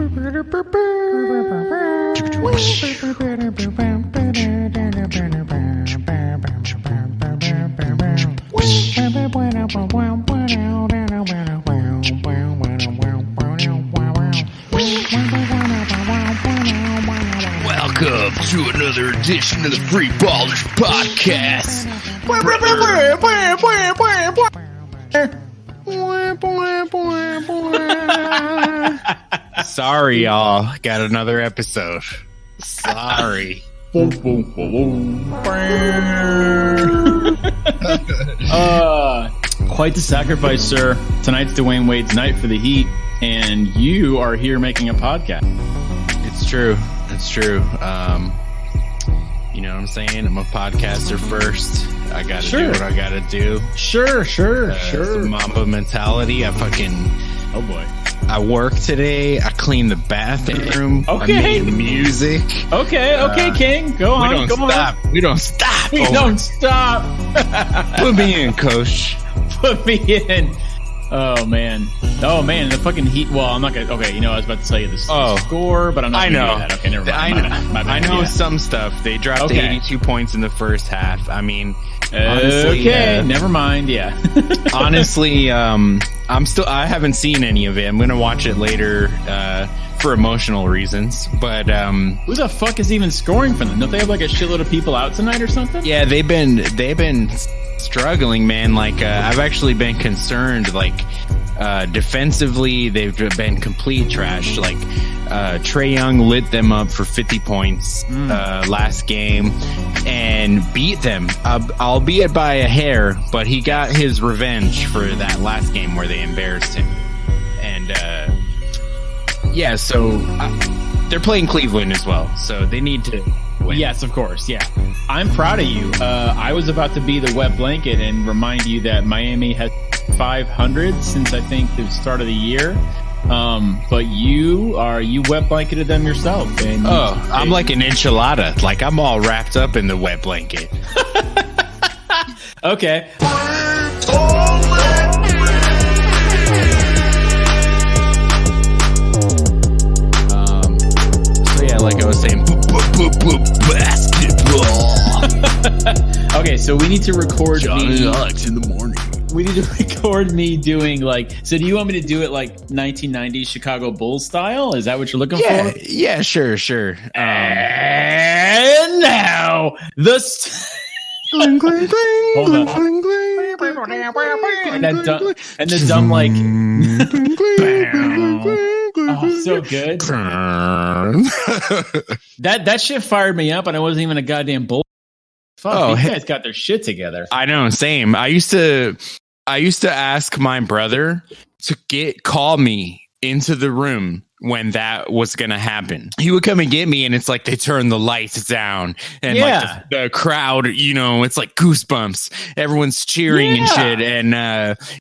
Welcome to another edition of the Free Ballers Podcast. Sorry, y'all. Got another episode. Sorry. Quite the sacrifice, sir. Tonight's Dwayne Wade's night for the Heat, and you are here making a podcast. It's true. It's true. You know what I'm saying? I'm a podcaster first. I gotta do what I gotta do. Sure. The Mamba mentality. Oh boy. I work today. I clean the bathroom. Okay. I make music. Okay, King. Go on. We don't stop. We don't stop. Put me in, coach. Put me in. Oh man, the fucking Heat. Well, I'm not gonna. Okay, I was about to tell you the score, but I'm not. Gonna do that. Okay, never mind. I know some stuff. They dropped 82 points in the first half. I mean, honestly, never mind. Yeah. Honestly, I haven't seen any of it. I'm gonna watch it later for emotional reasons. But who the fuck is even scoring for them? Don't they have like a shitload of people out tonight or something? Yeah, they've been struggling, man. Like I've actually been concerned. Like defensively, they've been complete trash. Like Trae Young lit them up for 50 points last game and beat them, albeit by a hair. But he got his revenge for that last game where they embarrassed him. And so they're playing Cleveland as well, so they need to win. Yes, of course. Yeah, I'm proud of you. I was about to be the wet blanket and remind you that Miami has 500 since I think the start of the year. But you wet blanketed them yourself. And I'm like an enchilada. Like I'm all wrapped up in the wet blanket. Okay. Like I was saying, basketball. Okay, so we need to record Jon and Alex in the morning. We need to record me doing so do you want me to do it like 1990s Chicago Bulls style? Is that what you're looking for? Yeah, sure. And now Gling, gling, gling, hold on. gling, gling, and the dumb like oh, so good. That shit fired me up, and I wasn't even a goddamn bull. Fuck, these guys got their shit together. I know, same. I used to ask my brother to call me into the room when that was gonna happen. He would come and get me, and it's like they turn the lights down, and like the crowd, it's like goosebumps. Everyone's cheering and shit, and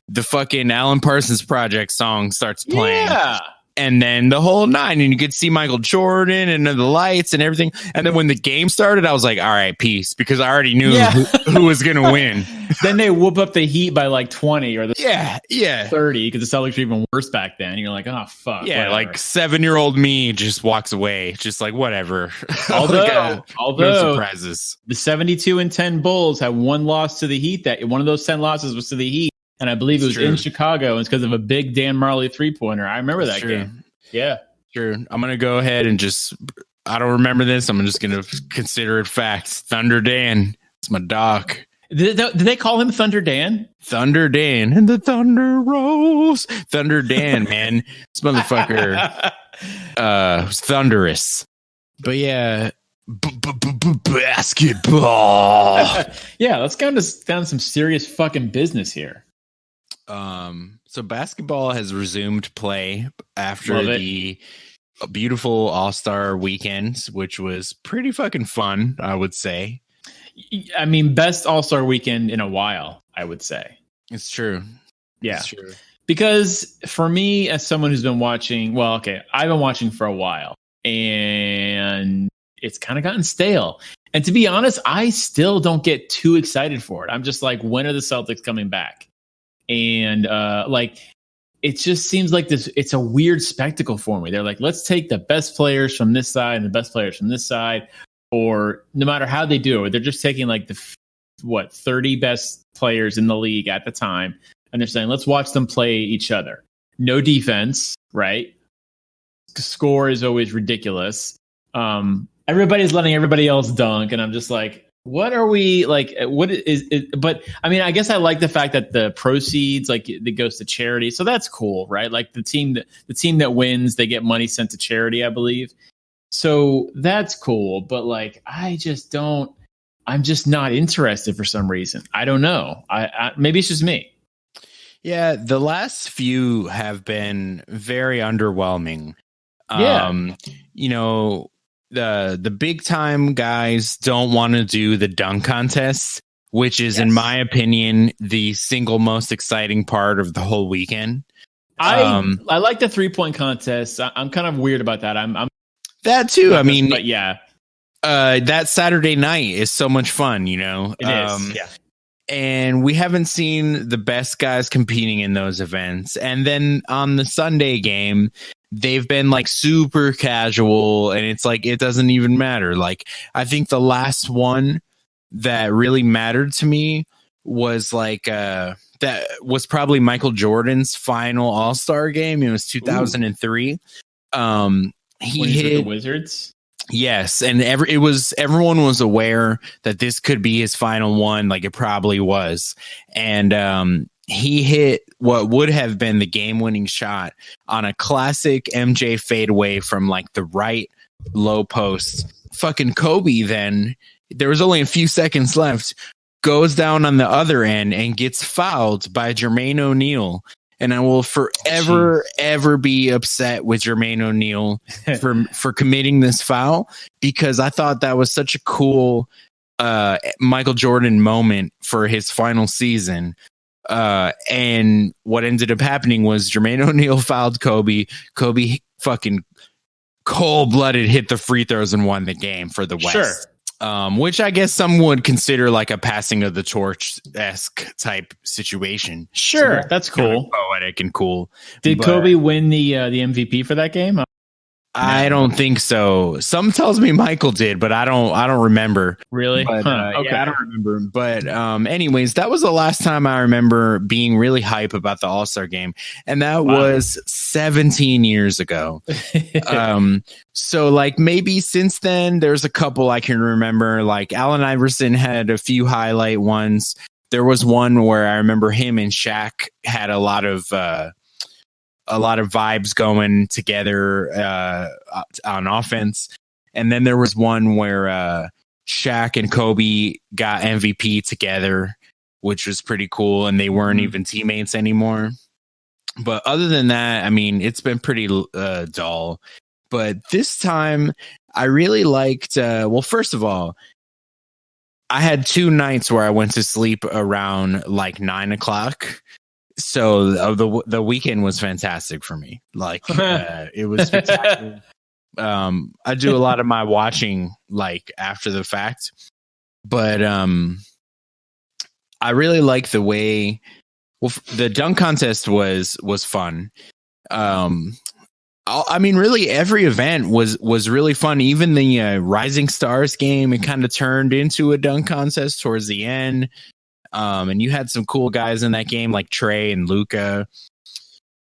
the fucking Alan Parsons Project song starts playing. Yeah. And then the whole nine, and you could see Michael Jordan and the lights and everything. And then when the game started, I was like, all right, peace, because I already knew who was going to win. Then they whoop up the Heat by like 20 or 30 because the Celtics were even worse back then. And you're like, oh, fuck. Yeah, whatever. like 7-year-old me just walks away, just like, whatever. Although no surprises. The 72-10 Bulls had one loss to the Heat. That one of those 10 losses was to the Heat. And I believe it was in Chicago. And it's because of a big Dan Marley 3-pointer. I remember that game. Yeah. Sure. I'm going to go ahead and I don't remember this. I'm just going to consider it facts. Thunder Dan. It's my doc. Did they call him Thunder Dan? Thunder Dan. And the thunder rolls. Thunder Dan, man. This motherfucker was thunderous. But yeah. Basketball. Yeah, let's go down some serious fucking business here. So basketball has resumed play after the beautiful All-Star weekends, which was pretty fucking fun, I would say. I mean, best All-Star weekend in a while, I would say. It's true. Yeah. It's true. Because for me, as someone who's been watching, I've been watching for a while, and it's kind of gotten stale. And to be honest, I still don't get too excited for it. I'm just like, when are the Celtics coming back? And it just seems like this. It's a weird spectacle for me. They're like, let's take the best players from this side and the best players from this side, or no matter how they do it, they're just taking like the 30 best players in the league at the time, and they're saying, let's watch them play each other. No defense, right? Score is always ridiculous. Everybody's letting everybody else dunk, and I'm just like, what are we like? What is it? But I mean, I guess I like the fact that the proceeds, like, it goes to charity, so that's cool, right? Like the team that wins, they get money sent to charity, I believe. So that's cool. But like, I'm just not interested for some reason. I don't know. I maybe it's just me. Yeah, the last few have been very underwhelming. Yeah. The big time guys don't want to do the dunk contest, which is, in my opinion, the single most exciting part of the whole weekend. I like the 3-point contest. I'm kind of weird about that. I'm that too. I mean, but yeah, that Saturday night is so much fun. It is. Yeah. And we haven't seen the best guys competing in those events. And then on the Sunday game, they've been like super casual, and it's like, it doesn't even matter. Like, I think the last one that really mattered to me was like, that was probably Michael Jordan's final All-Star game. It was 2003. He hit the Wizards. Yes, and everyone was aware that this could be his final one, like it probably was. And he hit what would have been the game-winning shot on a classic MJ fadeaway from like the right low post. Fucking Kobe then, there was only a few seconds left, goes down on the other end and gets fouled by Jermaine O'Neal. And I will forever, ever be upset with Jermaine O'Neal for committing this foul, because I thought that was such a cool Michael Jordan moment for his final season. And what ended up happening was Jermaine O'Neal fouled Kobe. Kobe fucking cold-blooded hit the free throws and won the game for the West. Sure. Which I guess some would consider like a passing of the torch-esque type situation. Sure, so that's cool. Poetic and cool. Did Kobe win the MVP for that game? I don't think so. Some tells me Michael did, but I don't remember. Really? But, okay. Yeah, I don't remember. But anyways, that was the last time I remember being really hype about the All-Star game, and that was 17 years ago. So like maybe since then, there's a couple I can remember. Like Allen Iverson had a few highlight ones. There was one where I remember him and Shaq had a lot of vibes going together on offense. And then there was one where Shaq and Kobe got MVP together, which was pretty cool. And they weren't even teammates anymore. But other than that, I mean, it's been pretty dull. But this time I really liked, well, first of all, I had 2 nights where I went to sleep around like 9 o'clock. So the weekend was fantastic for me. Like it was spectacular. I do a lot of my watching like after the fact, but I really like the way. Well, the dunk contest was fun. I mean, really, every event was really fun. Even the Rising Stars game, it kind of turned into a dunk contest towards the end. And you had some cool guys in that game, like Trey and Luca.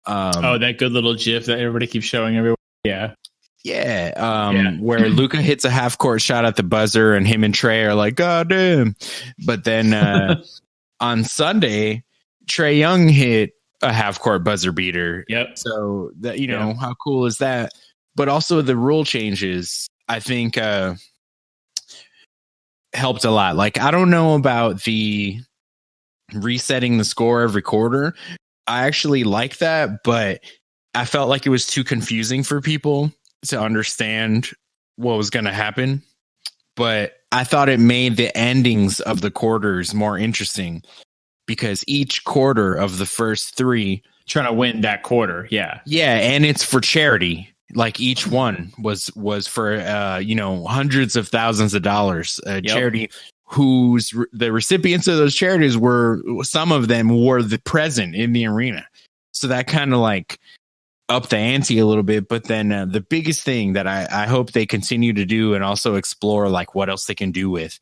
That good little GIF that everybody keeps showing everyone. Yeah. Where Luca hits a half court shot at the buzzer, and him and Trey are like, "God damn!" But then on Sunday, Trey Young hit a half court buzzer beater. Yep. So that how cool is that? But also the rule changes, I think, helped a lot. Like, I don't know about the resetting the score every quarter. I actually like that, but I felt like it was too confusing for people to understand what was going to happen. But I thought it made the endings of the quarters more interesting, because each quarter of the first 3 trying to win that quarter. Yeah. And it's for charity. Like each one was for hundreds of thousands of dollars. Charity whose the recipients of those charities were, some of them were the present in the arena. So that kind of like up the ante a little bit. But then the biggest thing that I hope they continue to do and also explore like what else they can do with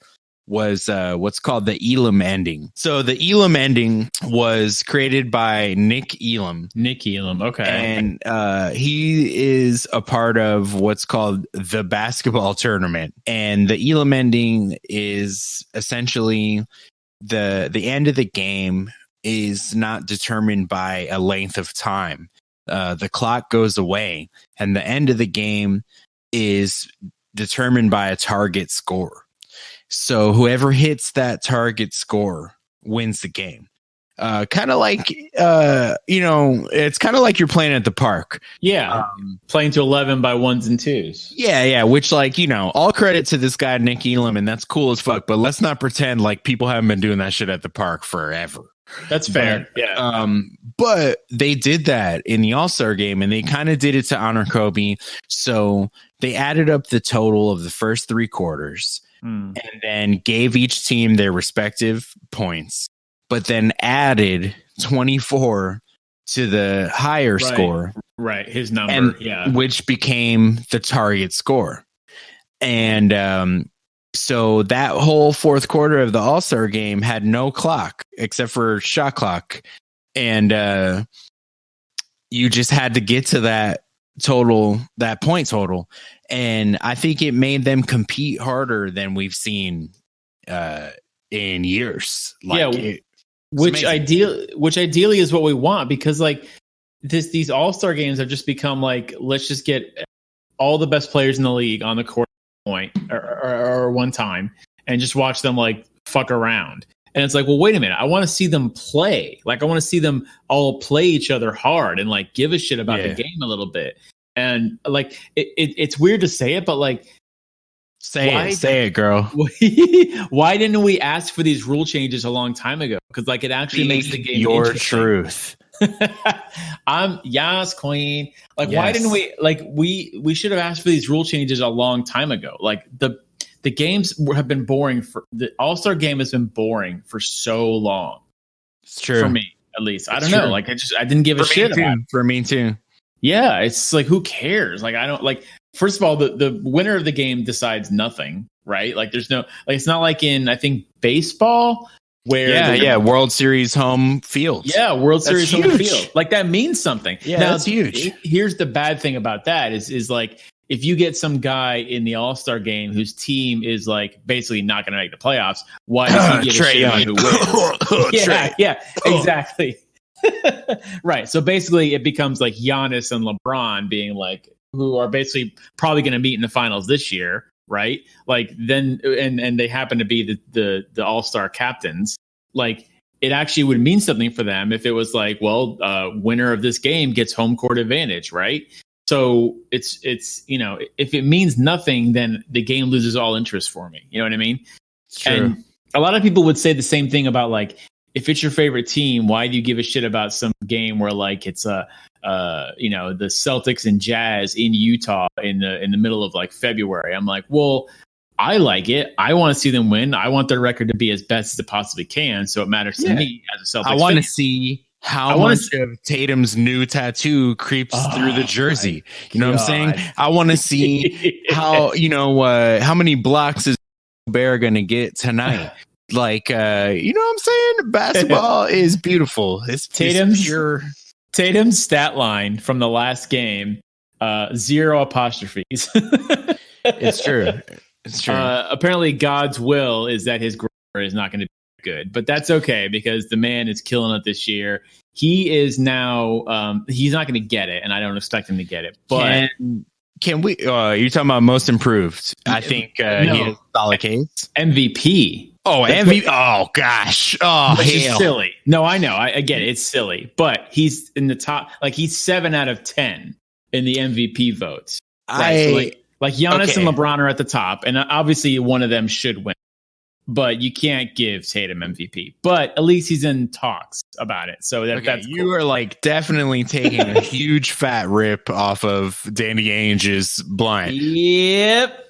was what's called the Elam ending. So the Elam ending was created by Nick Elam. Nick Elam, okay. And he is a part of what's called the basketball tournament. And the Elam ending is essentially the end of the game is not determined by a length of time. The clock goes away, and the end of the game is determined by a target score. So whoever hits that target score wins the game. Kind of like, it's kind of like you're playing at the park. Yeah. Playing to 11 by ones and twos. Yeah. Which, like, all credit to this guy, Nick Elam, and that's cool as fuck. But let's not pretend like people haven't been doing that shit at the park forever. That's fair. But they did that in the All-Star game, and they kind of did it to honor Kobe. So they added up the total of the first 3 quarters and then gave each team their respective points, but then added 24 to the higher score. Right. His number. Which became the target score. And so that whole fourth quarter of the All-Star game had no clock except for shot clock. And you just had to get to that point total. And I think it made them compete harder than we've seen in years. Which ideally is what we want, because like these All-Star games have just become like, let's just get all the best players in the league on the court point or one time and just watch them like fuck around. And it's like, well, wait a minute. I want to see them play. Like, I want to see them all play each other hard and like give a shit about the game a little bit. And like, it's weird to say it, but like, say it, girl. Why didn't we ask for these rule changes a long time ago? Because like, it actually makes the game your truth. I'm Yas Queen. Like, why didn't we? Like, we should have asked for these rule changes a long time ago. Like the games have been boring the All-Star game has been boring for so long. It's true for me, at least. I don't know. Like, I didn't give a shit about it. For me too. Yeah, it's like, who cares? Like, I don't like. First of all, the winner of the game decides nothing, right? Like, there's no, like, it's not like in, I think, baseball where World Series home field. Yeah, World Series home field. Like, that means something. Yeah, now, that's huge. Here's the bad thing about that is like, if you get some guy in the All-Star game whose team is like basically not going to make the playoffs, why does he give a shit about who wins? Yeah, exactly. Right. So basically, it becomes like Giannis and LeBron being like, who are basically probably going to meet in the finals this year, right? Like, then and they happen to be the All-Star captains. Like, it actually would mean something for them if it was like, well, winner of this game gets home court advantage, right? So it's if it means nothing, then the game loses all interest for me. You know what I mean? True. And a lot of people would say the same thing about, like, if it's your favorite team, why do you give a shit about some game where like it's the Celtics and Jazz in Utah in the middle of like February? I'm like, well, I like it. I want to see them win. I want their record to be as best as it possibly can. So it matters to me as a Celtics fan. I want to see how much of Tatum's new tattoo creeps through the jersey. You know what I'm saying? I want to see how many blocks is Bear going to get tonight. Like, you know what I'm saying? Basketball is beautiful. It's pure. Tatum's stat line from the last game, 0 apostrophes. It's true. It's true. Apparently, God's will is that his grammar is not going to be good, but that's okay because the man is killing it this year. He is now. He's not going to get it, and I don't expect him to get it. But can we? You're talking about most improved. I think he has solid case. MVP. Oh, MVP. Oh, gosh. Oh, which is silly. No, I know. I get it. It's silly. But he's in the top. Like, he's 7 out of 10 in the MVP votes. Right? So like Giannis and LeBron are at the top. And obviously, one of them should win. But you can't give Tatum MVP. But at least he's in talks about it. So that's you are like definitely taking a huge fat rip off of Danny Ainge's blind. Yep.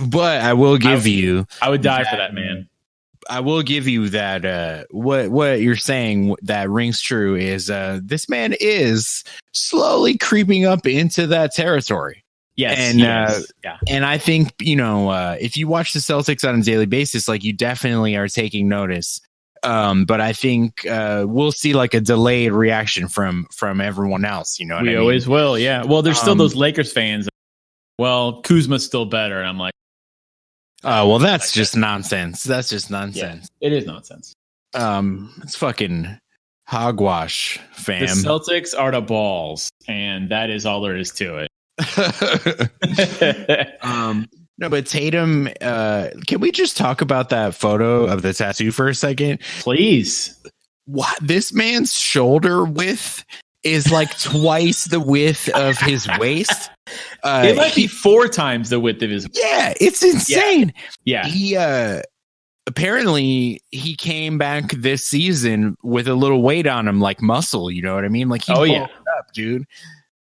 But I will give you. I would die for that, man. I will give you that. What you're saying that rings true is this man is slowly creeping up into that territory. Yes, and yeah. And I think if you watch the Celtics on a daily basis, like you definitely are taking notice. But I think we'll see like a delayed reaction from everyone else. You know, what we I mean? Always will. Yeah. Well, there's still those Lakers fans. Well, Kuzma's still better, and I'm like, oh, well, that's just nonsense. That's just nonsense. Yeah, it is nonsense. It's fucking hogwash, fam. The Celtics are the balls, and that is all there is to it. No, but Tatum, can we just talk about that photo of the tattoo for a second? Please. What? This man's shoulder width is like twice the width of his waist. It might be 4 times the width of his waist. Yeah, it's insane. Yeah. He apparently he came back this season with a little weight on him, like muscle, you know what I mean? Like he bulked up, dude.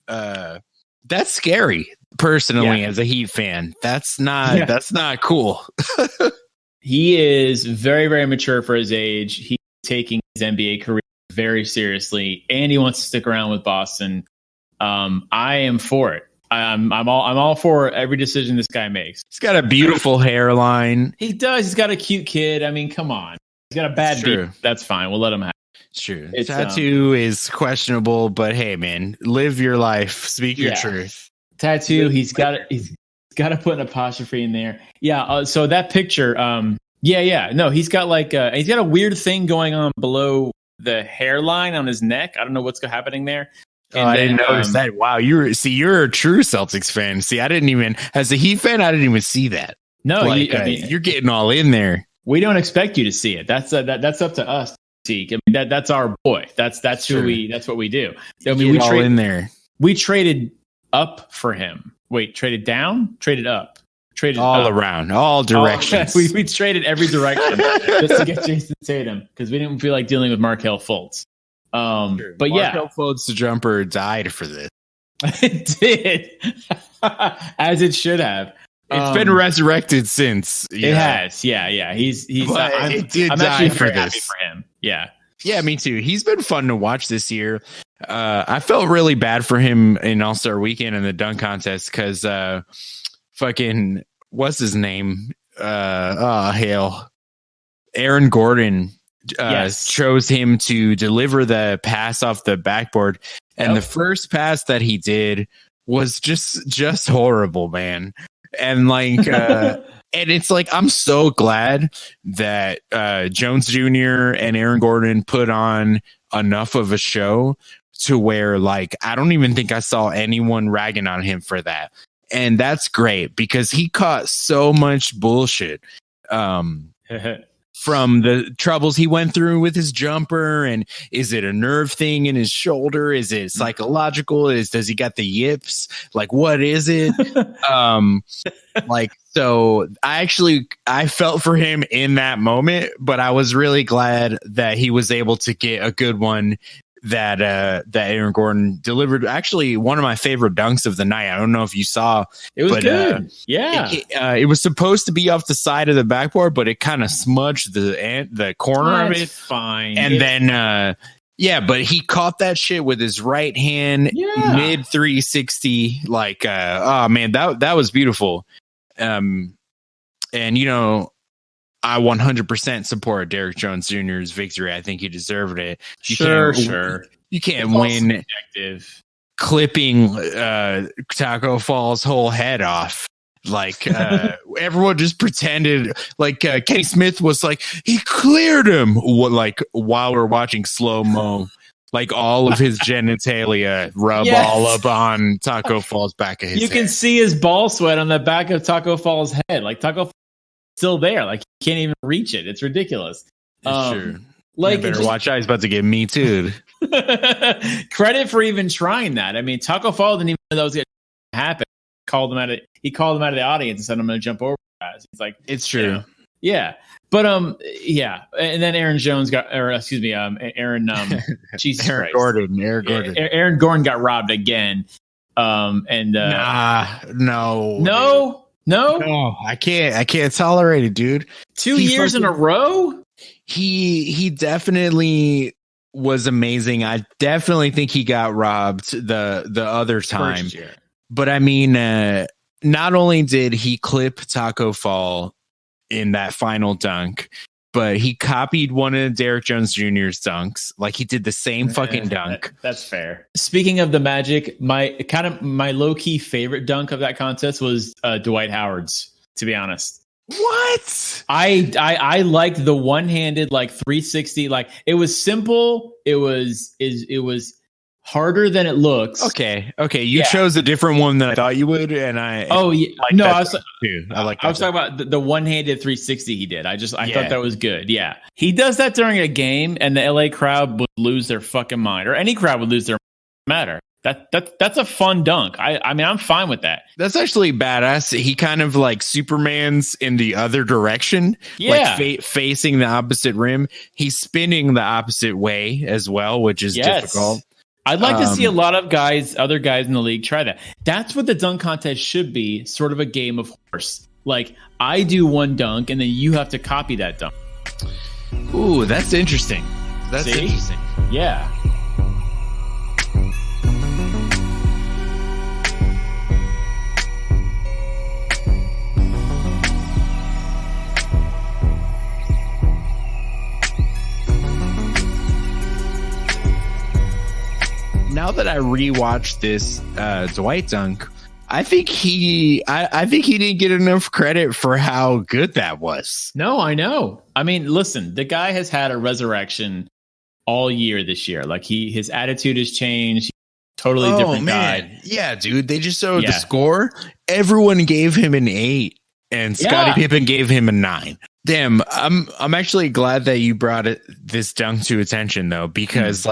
That's scary. Personally, as a Heat fan, that's not cool. He is very, very mature for his age. He's taking his NBA career very seriously, and he wants to stick around with Boston. I am for it. I'm all for every decision this guy makes. He's got a beautiful hairline. He does. He's got a cute kid. I mean, come on. He's got a bad beat. That's fine. We'll let him have it. It's true. Tattoo is questionable, but hey, man, live your life. Speak your truth. Tattoo. He's got to put an apostrophe in there. Yeah. So that picture. No, he's got he's got a weird thing going on below the hairline on his neck. I don't know what's happening there. I didn't notice that. Wow, you're a true Celtics fan. See, I didn't even, as a Heat fan, I didn't even see that. No, you're getting all in there. We don't expect you to see it. That's up to us to see. I mean, that's our boy. That's what we do. I mean, all in there. We traded up for him. Wait, traded down, traded up, traded all up. Around, all directions. We traded every direction just to get Jason Tatum because we didn't feel like dealing with Markelle Fultz. But Markelle Fultz, the jumper, died for this. It did, as it should have. It's been resurrected since. It has, yeah. He's. It did I'm die actually for this. happy for him. Yeah, me too. He's been fun to watch this year. I felt really bad for him in All-Star Weekend in the dunk contest because fucking what's his name? Aaron Gordon chose him to deliver the pass off the backboard, and the first pass that he did was just horrible, man. And and it's like, I'm so glad that Jones Jr. and Aaron Gordon put on enough of a show to where, like, I don't even think I saw anyone ragging on him for that. And that's great because he caught so much bullshit from the troubles he went through with his jumper. And is it a nerve thing in his shoulder? Is it psychological? Does he got the yips? Like, what is it? So I felt for him in that moment, but I was really glad that he was able to get a good one that Aaron Gordon delivered. Actually, one of my favorite dunks of the night. I don't know if you saw. It was good. It was supposed to be off the side of the backboard, but it kind of smudged the corner of it. Fine. And then but he caught that shit with his right hand, mid 360. Oh man, that was beautiful. And I 100% support Derrick Jones Jr.'s victory. I think he deserved it. Sure. You can't win clipping Taco Fall's whole head off. Everyone just pretended Kenny Smith was like, he cleared him. While we're watching slow-mo, all of his genitalia rub all up on Taco Fall's back of his head. You can see his ball sweat on the back of Taco Fall's head. Taco Fall's still there. He can't even reach it. It's ridiculous. It's true. Better watch out. He's about to get me too. Credit for even trying that. I mean, Taco Fall didn't even know that was going to happen. He called him out of the audience and said, "I'm going to jump over guys." He's like, "It's true." Yeah. But and then Aaron Jones Aaron Jesus Aaron Christ. Gordon. Aaron Gordon got robbed again. No. No, I can't tolerate it, dude. 2 years in a row? He definitely was amazing. I definitely think he got robbed the other time. But I mean, not only did he clip Taco Fall in that final dunk, but he copied one of Derrick Jones Jr.'s dunks. Like, he did the same fucking dunk. That's fair. Speaking of the Magic, my low-key favorite dunk of that contest was Dwight Howard's, to be honest. What? I liked the one-handed, like, 360. Like, it was simple. It was harder than it looks. Okay. You chose a different one than I thought you would, and I. Oh yeah, no, I was too. I like. I was talking about the one-handed 360 he did. I thought that was good. Yeah, he does that during a game, and the LA crowd would lose their fucking mind, or any crowd would lose their matter. That's a fun dunk. I mean, I'm fine with that. That's actually badass. He kind of like Superman's in the other direction, like facing the opposite rim. He's spinning the opposite way as well, which is difficult. I'd like to see a lot of other guys in the league try that. That's what the dunk contest should be, sort of a game of horse. Like, I do one dunk, and then you have to copy that dunk. Ooh, that's interesting. That's interesting. Yeah. Now that I rewatched this Dwight dunk, I think he didn't get enough credit for how good that was. No, I know. I mean, listen, the guy has had a resurrection all year this year. Like, his attitude has changed. Totally different guy. Yeah, dude. They just showed the score. Everyone gave him an 8, and Scottie Pippen gave him a 9. Damn, I'm actually glad that you brought this dunk to attention, though, because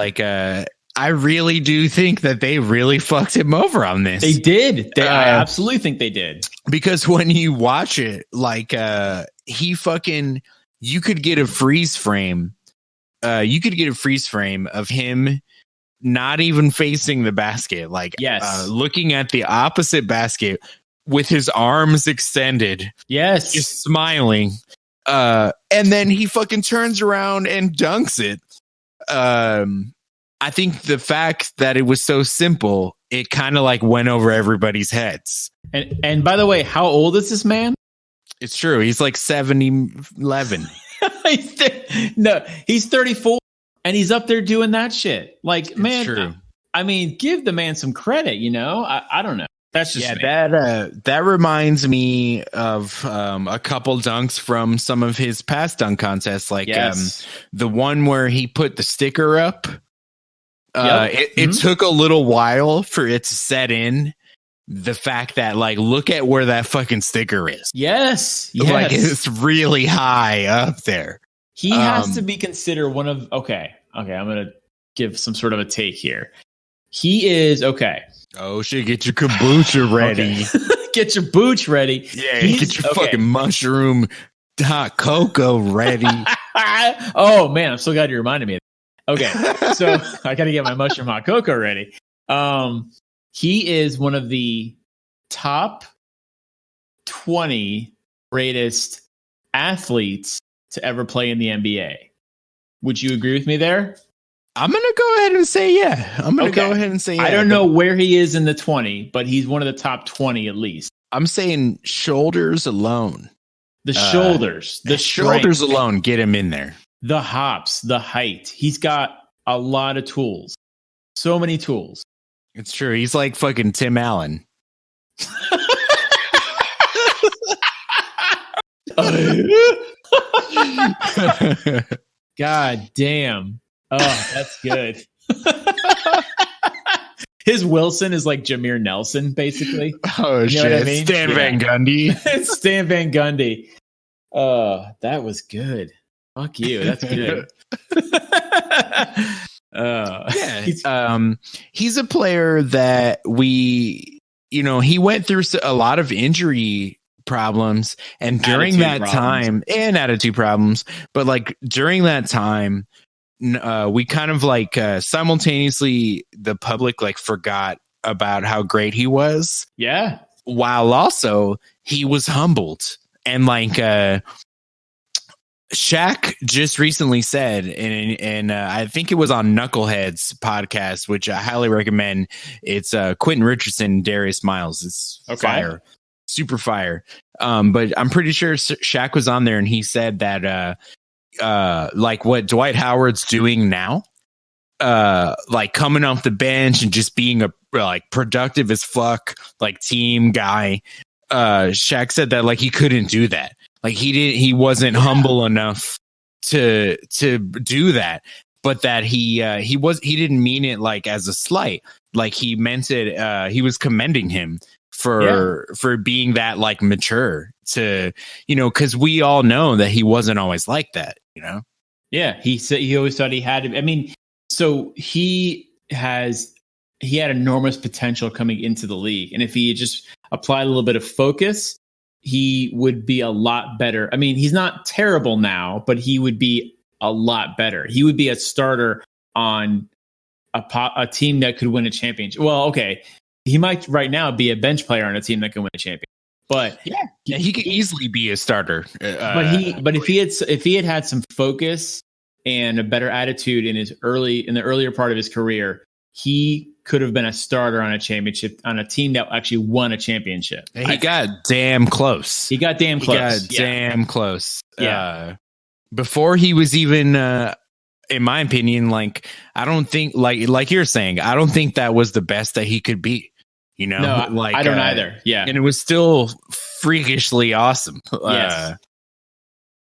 I really do think that they really fucked him over on this. They did. I absolutely think they did. Because when you watch it, like, you could get a freeze frame. You could get a freeze frame of him not even facing the basket, like, looking at the opposite basket with his arms extended. Yes. Just smiling. And then he fucking turns around and dunks it. I think the fact that it was so simple, it kind of like went over everybody's heads. And by the way, how old is this man? It's true. He's like 11. No, he's 34, and he's up there doing that shit. Like, man, true. I mean, give the man some credit, you know? I don't know. That's just that reminds me of a couple dunks from some of his past dunk contests, like the one where he put the sticker up. It took a little while for it to set in the fact that, like, look at where that fucking sticker is. Yes. Like, it's really high up there. He has to be considered one of, okay, I'm going to give some sort of a take here. He is, okay. Oh shit, get your kombucha ready. Get your booch ready. Yeah, get your fucking mushroom hot cocoa ready. Oh man, I'm so glad you reminded me of that. Okay, so I got to get my mushroom hot cocoa ready. He is one of the top 20 greatest athletes to ever play in the NBA. Would you agree with me there? I'm going to go ahead and say yeah. I don't know where he is in the 20, but he's one of the top 20 at least. I'm saying shoulders alone. The shoulders alone get him in there. The hops, the height. He's got a lot of tools. So many tools. It's true. He's like fucking Tim Allen. God damn. Oh, that's good. His Wilson is like Jameer Nelson, basically. Oh, you know shit. What I mean? Stan Van Gundy. It's Stan Van Gundy. Oh, that was good. Fuck you. That's good. He's a player that he went through a lot of injury problems, and during that time, and attitude problems, but like during that time, we kind of like simultaneously the public like forgot about how great he was. Yeah. While also he was humbled, and like Shaq just recently said, and I think it was on Knuckleheads podcast, which I highly recommend. It's Quentin Richardson, Darius Miles. It's fire, super fire. But I'm pretty sure Shaq was on there, and he said that like what Dwight Howard's doing now, like coming off the bench and just being a like productive as fuck, like team guy. Shaq said that like he couldn't do that. Like he wasn't humble enough to do that, but that he didn't mean it like as a slight. Like he meant it. He was commending him for being that like mature to, you know, because we all know that he wasn't always like that, you know. Yeah, he said he always thought he had to. I mean, so he had enormous potential coming into the league, and if he had just applied a little bit of focus, he would be a lot better. I mean, he's not terrible now, but he would be a lot better. He would be a starter on a team that could win a championship. Well, okay, he might right now be a bench player on a team that can win a championship. But yeah, he could easily be a starter. But if he had some focus and a better attitude in the earlier part of his career, he could have been a starter on a championship on a team that actually won a championship. He got damn close. Damn close. Yeah. Before he was even, in my opinion, like I don't think like you're saying, I don't think that was the best that he could be. You know, no, like I don't either. Yeah, and it was still freakishly awesome. Yes.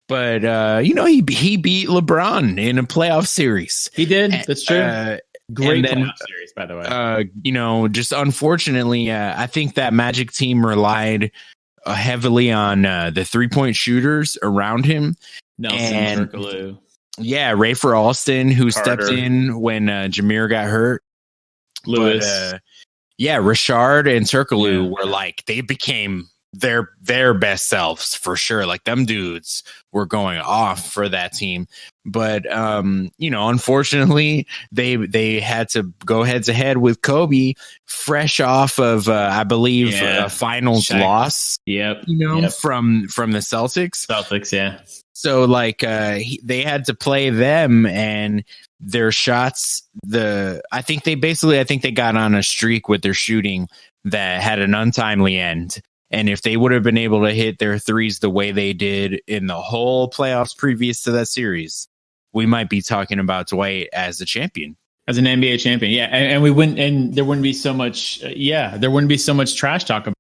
But you know, he beat LeBron in a playoff series. He did. That's true. Great playoff series, by the way. You know, just unfortunately, I think that Magic team relied heavily on the 3-point shooters around him. Nelson, Turkoglu. Yeah, Rafer Alston, who Carter. stepped in when Jameer got hurt. Lewis. But, Rashard and Turkoglu were like, they became their best selves for sure. Like them dudes were going off for that team. But you know, unfortunately, they had to go head to head with Kobe, fresh off of I believe a finals loss. Yep. You know, from the Celtics. Celtics, yeah. So like they had to play them, and their shots. I think they got on a streak with their shooting that had an untimely end. And if they would have been able to hit their threes the way they did in the whole playoffs previous to that series, we might be talking about Dwight as a champion, as an NBA champion. Yeah, and we wouldn't, and there wouldn't be so much. There wouldn't be so much trash talk about.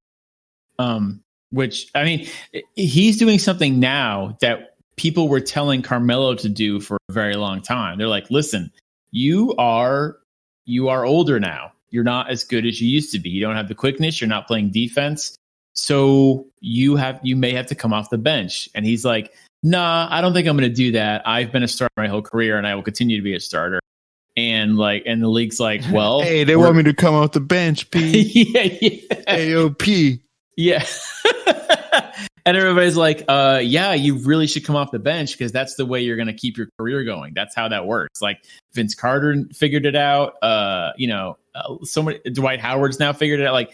Which I mean, he's doing something now that people were telling Carmelo to do for a very long time. They're like, listen, you are older now. You're not as good as you used to be. You don't have the quickness. You're not playing defense. So you may have to come off the bench. And he's like, nah, I don't think I'm going to do that. I've been a starter my whole career, and I will continue to be a starter. And the league's like, well, hey, they want me to come off the bench, P. AOP. Yeah. And everybody's like, you really should come off the bench because that's the way you're going to keep your career going. That's how that works. Like Vince Carter figured it out. Dwight Howard's now figured it out. Like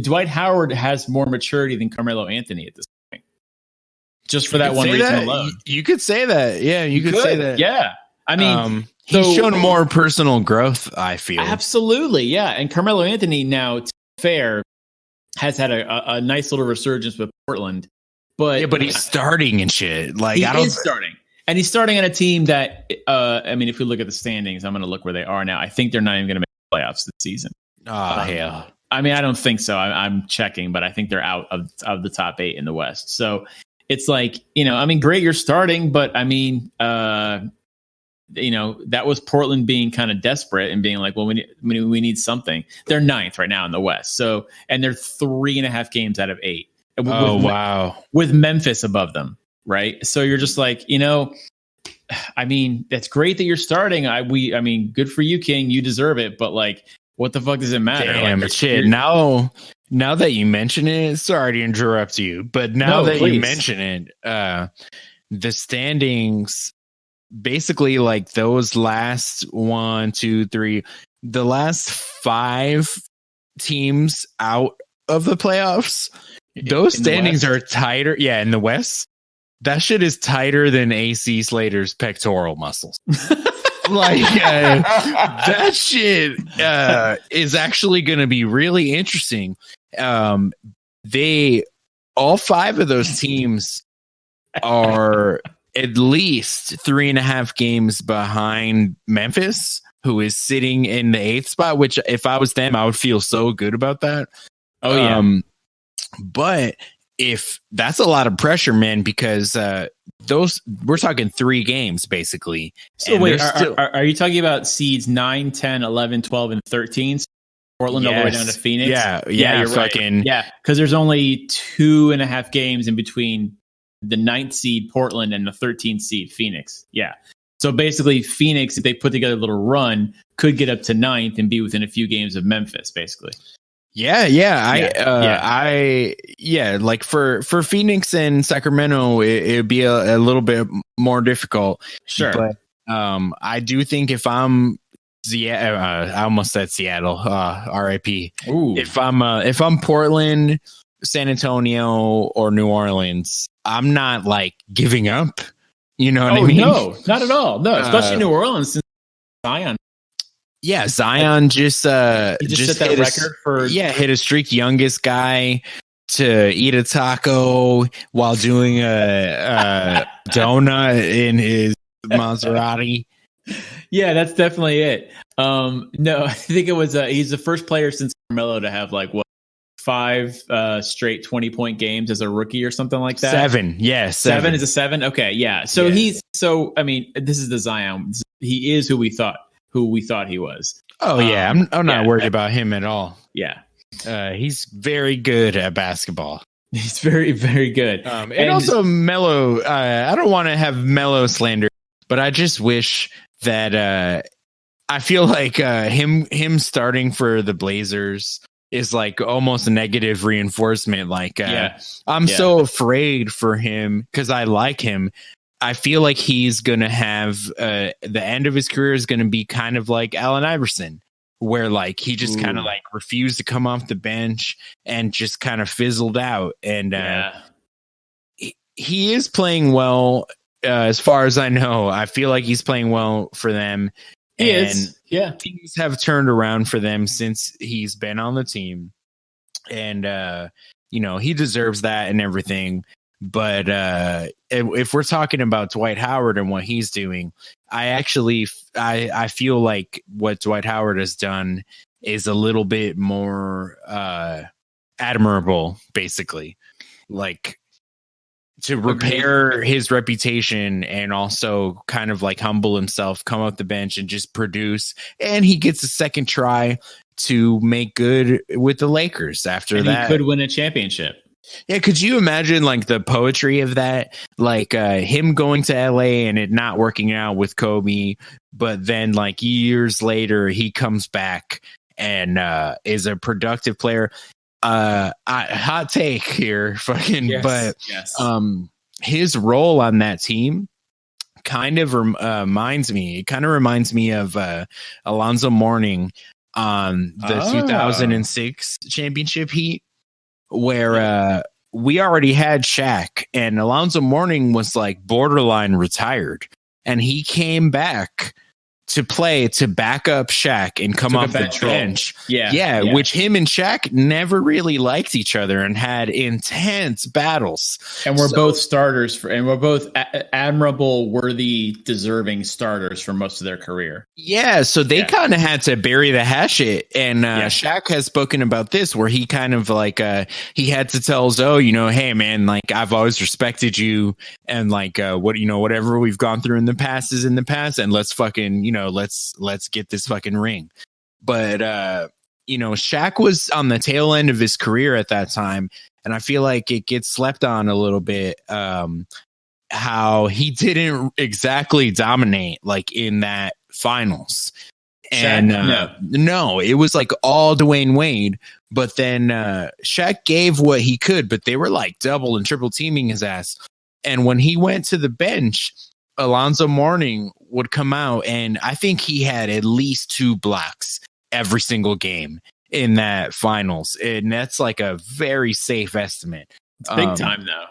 Dwight Howard has more maturity than Carmelo Anthony at this point. Just for that one reason alone. You could say that. Yeah, you could say that. Yeah. I mean, he's shown more personal growth, I feel. Absolutely. Yeah. And Carmelo Anthony now, to be fair, has had a nice little resurgence with Portland. But he's starting and shit. Like he's starting. And he's starting on a team that, I mean, if we look at the standings, I'm going to look where they are now. I think they're not even going to make the playoffs this season. Oh, hell. I mean, I don't think so. I'm checking, but I think they're out of the top 8 in the West. So it's like, you know, I mean, great, you're starting, but I mean, you know, that was Portland being kind of desperate and being like, well, we need something. They're 9th right now in the West. So, and they're 3.5 games out of 8. Wow. With Memphis above them. Right. So you're just like, you know, I mean, that's great that you're starting. I mean, good for you, King. You deserve it. But like, what the fuck does it matter? Damn, like, shit. Now that you mention it, sorry to interrupt you, but now you mention it, the standings, basically like those last 1, 2, 3, the last 5 teams out of the playoffs, those standings are tighter. Yeah, in the West. that shit is tighter than AC Slater's pectoral muscles. Like that shit is actually going to be really interesting. All 5 of those teams are at least 3.5 games behind Memphis, who is sitting in the 8th spot, which if I was them, I would feel so good about that. Oh, yeah. But if that's a lot of pressure, man, because we're talking 3 games basically. So wait, are you talking about seeds 9, 10, 11, 12, and 13? Portland all the way down to Phoenix? Yeah, you're fucking right. Yeah, because there's only 2.5 games in between the 9th seed Portland and the 13th seed Phoenix. Yeah. So basically Phoenix, if they put together a little run, could get up to 9th and be within a few games of Memphis, basically. Yeah. Like for Phoenix and Sacramento, it'd be a little bit more difficult. Sure. But I do think if I'm I almost said Seattle, RIP. Ooh. If I'm Portland, San Antonio, or New Orleans, I'm not like giving up. You know what I mean? No, not at all. No, especially New Orleans since Zion. Yeah, Zion just set that record for hit a streak, youngest guy to eat a taco while doing a donut in his Maserati. Yeah, that's definitely it. No, I think it was he's the first player since Carmelo to have 5 straight 20-point games as a rookie or something like that. 7. Yeah, 7 is a 7. Okay, yeah. So this is the Zion. He is who we thought he was. Oh yeah, I'm not worried about him at all. Yeah. He's very good at basketball. He's very, very good. And also Melo, I don't want to have Melo slander, but I just wish that I feel like him starting for the Blazers is like almost a negative reinforcement. Like I'm so afraid for him because I like him. I feel like he's going to have the end of his career is going to be kind of like Allen Iverson, where like he just kind of like refused to come off the bench and just kind of fizzled out. And he is playing well as far as I know. I feel like he's playing well for them. He is. Yeah. Things have turned around for them since he's been on the team. And, he deserves that and everything. But if we're talking about Dwight Howard and what he's doing, I feel like what Dwight Howard has done is a little bit more admirable, basically, like to repair his reputation and also kind of like humble himself, come off the bench and just produce. And he gets a second try to make good with the Lakers after that. He could win a championship. Yeah, could you imagine like the poetry of that? Like him going to LA and it not working out with Kobe, but then like years later he comes back and is a productive player. Hot take here, fucking, but his role on that team kind of reminds me of Alonzo Mourning on the 2006 championship Heat, where we already had Shaq and Alonzo Mourning was like borderline retired, and he came back to play to back up Shaq and come off the bench. Yeah, which him and Shaq never really liked each other and had intense battles. And we're both starters and we're both admirable, worthy, deserving starters for most of their career. Yeah, so they kind of had to bury the hatchet. And Shaq has spoken about this, where he kind of like he had to tell Zoe, hey man, like I've always respected you, and like whatever we've gone through in the past is in the past, and let's fucking let's get this fucking ring. But Shaq was on the tail end of his career at that time, and I feel like it gets slept on a little bit, how he didn't exactly dominate like in that finals. And no, it was like all Dwayne Wade, but then Shaq gave what he could, but they were like double and triple teaming his ass. And when he went to the bench, Alonzo Mourning would come out, and I think he had at least 2 blocks every single game in that finals. And that's like a very safe estimate. It's big time though.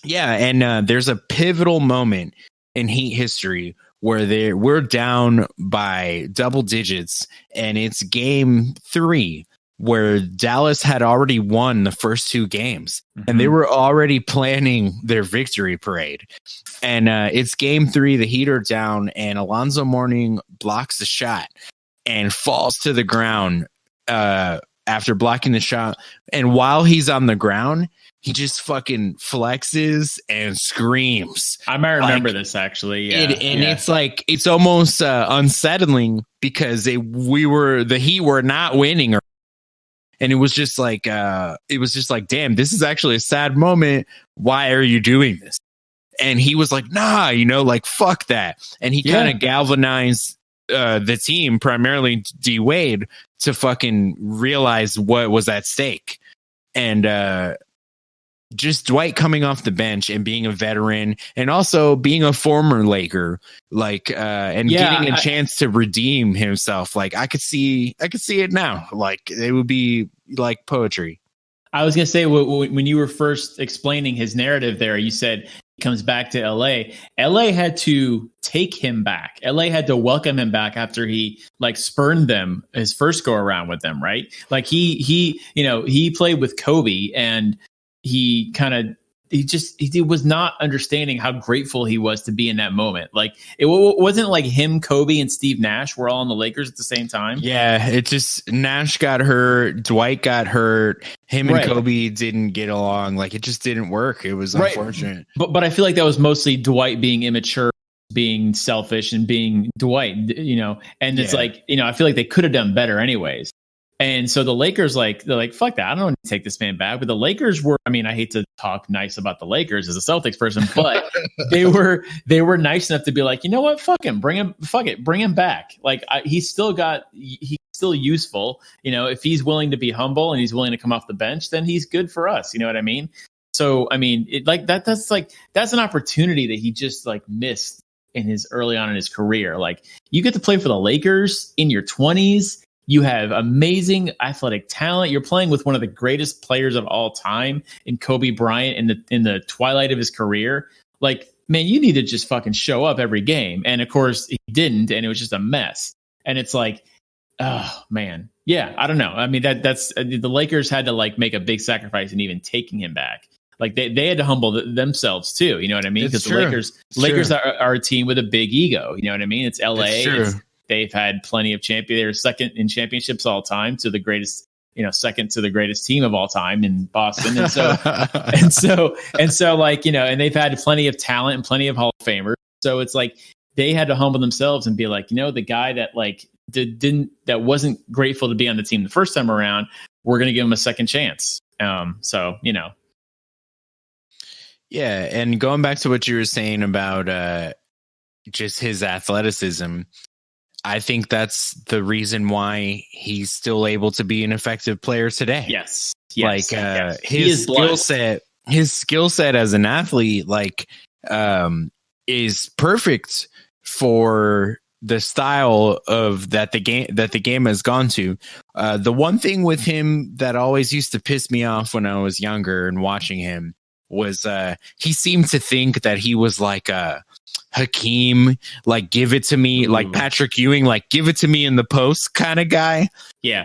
Yeah, and there's a pivotal moment in Heat history where we're down by double digits, and it's game 3 where Dallas had already won the first 2 games, and they were already planning their victory parade. And it's game 3, the Heat are down, and Alonzo Mourning blocks the shot and falls to the ground after blocking the shot. And while he's on the ground, he just fucking flexes and screams. I might remember this actually. Yeah. It's like, it's almost unsettling because the Heat were not winning. And it was just like, damn, this is actually a sad moment. Why are you doing this? And he was like, nah, like, fuck that. And he kind of galvanized the team, primarily D Wade, to fucking realize what was at stake. And just Dwight coming off the bench and being a veteran, and also being a former Laker, and getting a chance to redeem himself. Like, I could see it now. Like, it would be like poetry. I was going to say, when you were first explaining his narrative there, you said he comes back to LA. LA had to take him back. LA had to welcome him back after he spurned them his first go around with them, right? Like he played with Kobe, and he was not understanding how grateful he was to be in that moment. Like, it wasn't like him, Kobe, and Steve Nash were all on the Lakers at the same time. Yeah, it just, Nash got hurt, Dwight got hurt, him and Kobe didn't get along. Like, it just didn't work. It was unfortunate. But I feel like that was mostly Dwight being immature, being selfish, and being Dwight, and it's I feel like they could have done better anyways. And so the Lakers, they're like, fuck that. I don't want to take this man back. But the Lakers were, I hate to talk nice about the Lakers as a Celtics person, but they were nice enough to be like, you know what? Fuck him. Bring him back. Like, he's still useful. If he's willing to be humble and he's willing to come off the bench, then he's good for us. You know what I mean? So, that's an opportunity that he just missed early on in his career. Like, you get to play for the Lakers in your 20s. You have amazing athletic talent. You're playing with one of the greatest players of all time in Kobe Bryant in the twilight of his career. Like, man, you need to just fucking show up every game. And of course he didn't, and it was just a mess. And it's like, oh man. Yeah, I don't know. That's the Lakers had to make a big sacrifice in even taking him back. Like, they had to humble themselves too. You know what I mean? Because the Lakers are a team with a big ego. You know what I mean? It's LA. They've had plenty of champions. They're second in championships all time to the greatest, second to the greatest team of all time in Boston. And so, and they've had plenty of talent and plenty of Hall of Famers. So it's like, they had to humble themselves and be like, the guy that that wasn't grateful to be on the team the first time around, we're going to give him a second chance. Yeah. And going back to what you were saying about just his athleticism, I think that's the reason why he's still able to be an effective player today. Yes. His skill set as an athlete, is perfect for the style of that the game has gone to. The one thing with him that always used to piss me off when I was younger and watching him was he seemed to think that he was like a Hakeem, give it to me, like Patrick Ewing, give it to me in the post kind of guy. Yeah.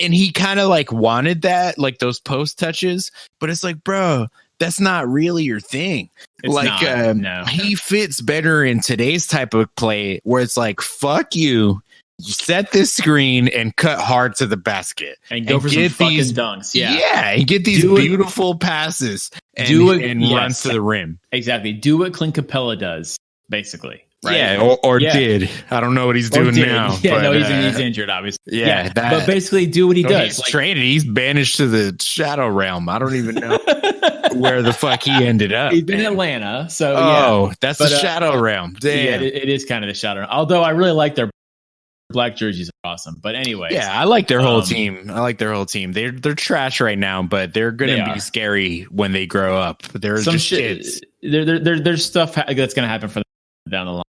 And he kind of wanted that, those post touches, but it's like, bro, that's not really your thing. It's no. He fits better in today's type of play where it's like, fuck you. Set this screen and cut hard to the basket and go for some fucking dunks. Yeah, and get these beautiful passes and run to the rim. Exactly. Do what Clint Capella does, basically. Right? Yeah, or did. I don't know what he's doing now. Yeah, no, he's injured, obviously. Yeah, but basically do what he does. He's traded. He's banished to the Shadow Realm. I don't even know where the fuck he ended up. He's been in Atlanta, so that's the Shadow Realm. Damn. Yeah, it is kind of the Shadow Realm. Although I really like their black jerseys are awesome. But anyway, I like their whole team. They're trash right now, but they're gonna be scary when they grow up. They're some just kids. There's stuff that's gonna happen for them down the line.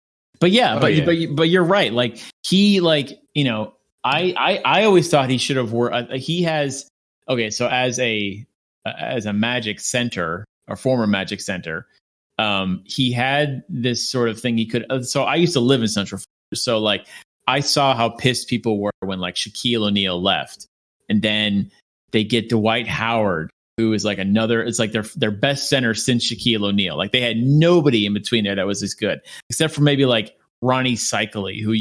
But but you're right. I always thought he should have worked. He has so as a Magic center our former Magic center, he had this sort of thing he could. So I used to live in Central Florida, so like I saw how pissed people were when like Shaquille O'Neal left, and then they get Dwight Howard, who is like another. It's like their best center since Shaquille O'Neal. Like they had nobody in between there that was as good, except for maybe like Ronnie Cycli, who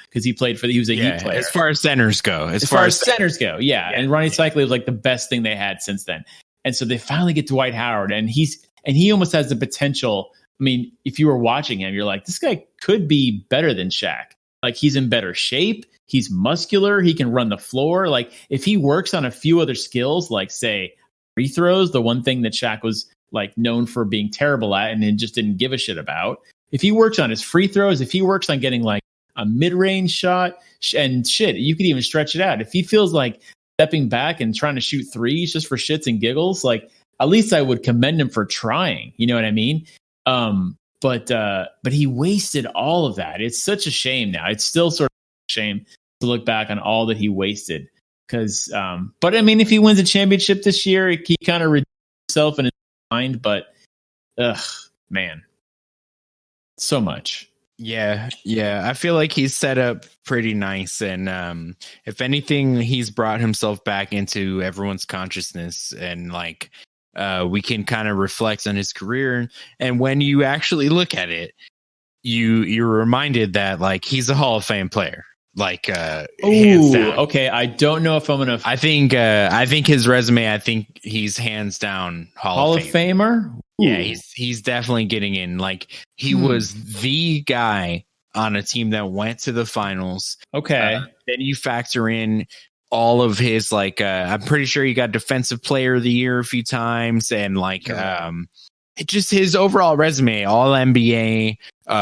because he played he was a Heat player. As far as centers go, as far as centers go, yeah. And Ronnie Cycli was like the best thing they had since then. And so they finally get Dwight Howard, and he almost has the potential. I mean, if you were watching him, you're like, this guy could be better than Shaq. Like he's in better shape. He's muscular. He can run the floor. Like if he works on a few other skills, like say free throws, the one thing that Shaq was like known for being terrible at and then just didn't give a shit about. If he works on his free throws, if he works on getting like a mid-range shot and shit, you could even stretch it out. If he feels like stepping back and trying to shoot threes just for shits and giggles, like at least I would commend him for trying. You know what I mean? But he wasted all of that. It's such a shame now. It's still sort of a shame to look back on all that he wasted. Because, but I mean, if he wins a championship this year, he kind of redeems himself in his mind. But, man. So much. Yeah. I feel like he's set up pretty nice, and if anything, he's brought himself back into everyone's consciousness, and like we can kind of reflect on his career. And when you actually look at it, you're reminded that like he's a Hall of Fame player. Like hands down. Okay, I don't know if I'm gonna. I think his resume. I think he's hands down Hall of Famer. Yeah, he's definitely getting in. Like he was the guy on a team that went to the finals. Okay, then you factor in all of his like. I'm pretty sure he got Defensive Player of the Year a few times, and like just his overall resume, all NBA,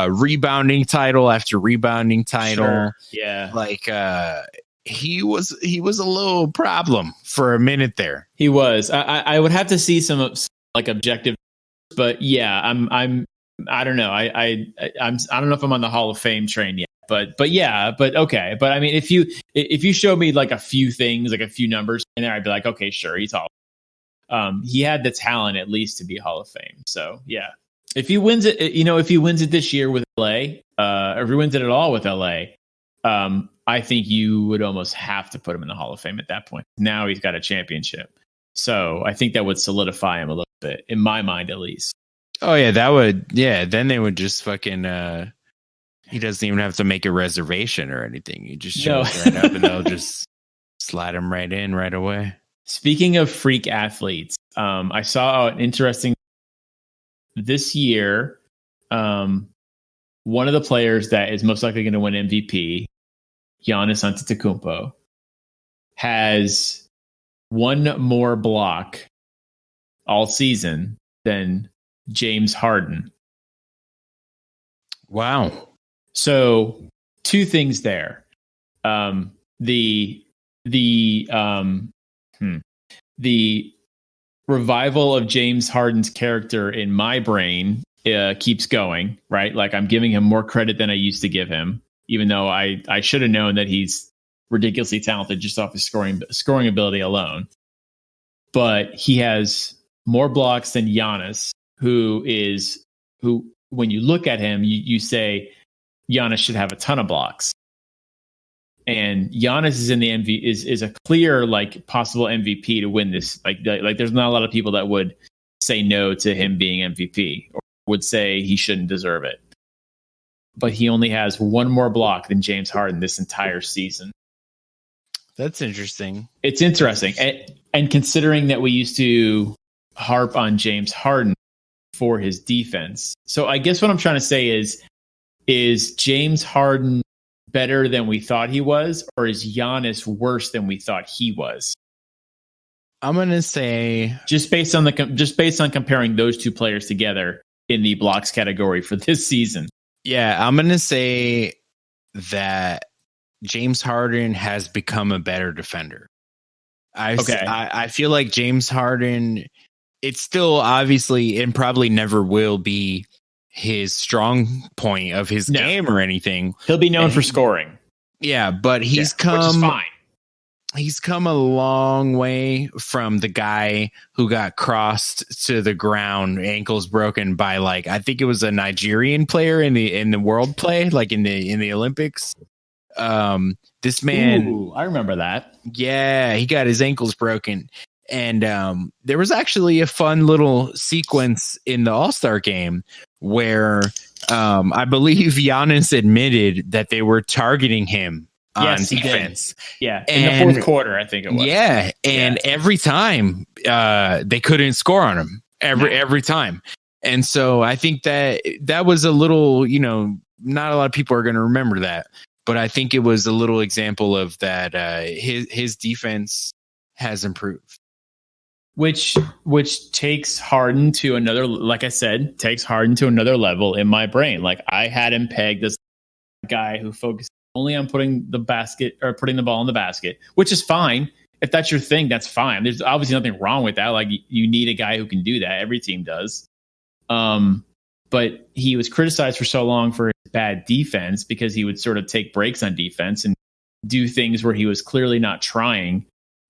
rebounding title after rebounding title. Sure. Yeah. Like he was a little problem for a minute there. He was. I would have to see some like objective, but yeah, I don't know. I don't know if I'm on the Hall of Fame train yet, but okay. But I mean, if you show me like a few things, like a few numbers in there, I'd be like, okay, sure, he's Hall. He had the talent at least to be Hall of Fame. So yeah, if he wins it, if he wins it this year with LA, or if he wins it at all with LA, I think you would almost have to put him in the Hall of Fame at that point. Now he's got a championship. So I think that would solidify him a little bit, in my mind, at least. Oh yeah, that would. Yeah, then they would just fucking. He doesn't even have to make a reservation or anything. He just shows right up, and they'll just slide him right in right away. Speaking of freak athletes, I saw an interesting this year. One of the players that is most likely going to win MVP, Giannis Antetokounmpo, has one more block all season than James Harden. Wow. So two things there. The revival of James Harden's character in my brain keeps going, right? Like I'm giving him more credit than I used to give him, even though I should have known that he's ridiculously talented just off his scoring ability alone. But he has more blocks than Giannis, who when you look at him, you say Giannis should have a ton of blocks. And Giannis is in the is a clear like possible MVP to win this. Like there's not a lot of people that would say no to him being MVP or would say he shouldn't deserve it. But he only has one more block than James Harden this entire season. That's interesting. It's interesting. And considering that we used to harp on James Harden for his defense. So I guess what I'm trying to say is James Harden better than we thought he was, or is Giannis worse than we thought he was? I'm gonna say just based on comparing those two players together in the blocks category for this season. Yeah, I'm gonna say that James Harden has become a better defender. I feel like James Harden, it's still obviously and probably never will be his strong point of his game or anything. He'll be known for scoring. Yeah, but he's come, which is fine. he's come a long way from the guy who got crossed to the ground, ankles broken by like I think it was a Nigerian player in the world play, like in the Olympics. This man, Ooh, I remember that. Yeah, he got his ankles broken. And there was actually a fun little sequence in the All-Star game where I believe Giannis admitted that they were targeting him on defense. Yeah, in the fourth quarter, I think it was. Yeah, and every time they couldn't score on him. Every time. And so I think that was a little, not a lot of people are going to remember that. But I think it was a little example of that his defense has improved. Which takes Harden to another, like I said, takes Harden to another level in my brain. Like I had him pegged as a guy who focused only on putting the ball in the basket, which is fine. If that's your thing, that's fine. There's obviously nothing wrong with that. Like you need a guy who can do that. Every team does. But he was criticized for so long for his bad defense because he would sort of take breaks on defense and do things where he was clearly not trying.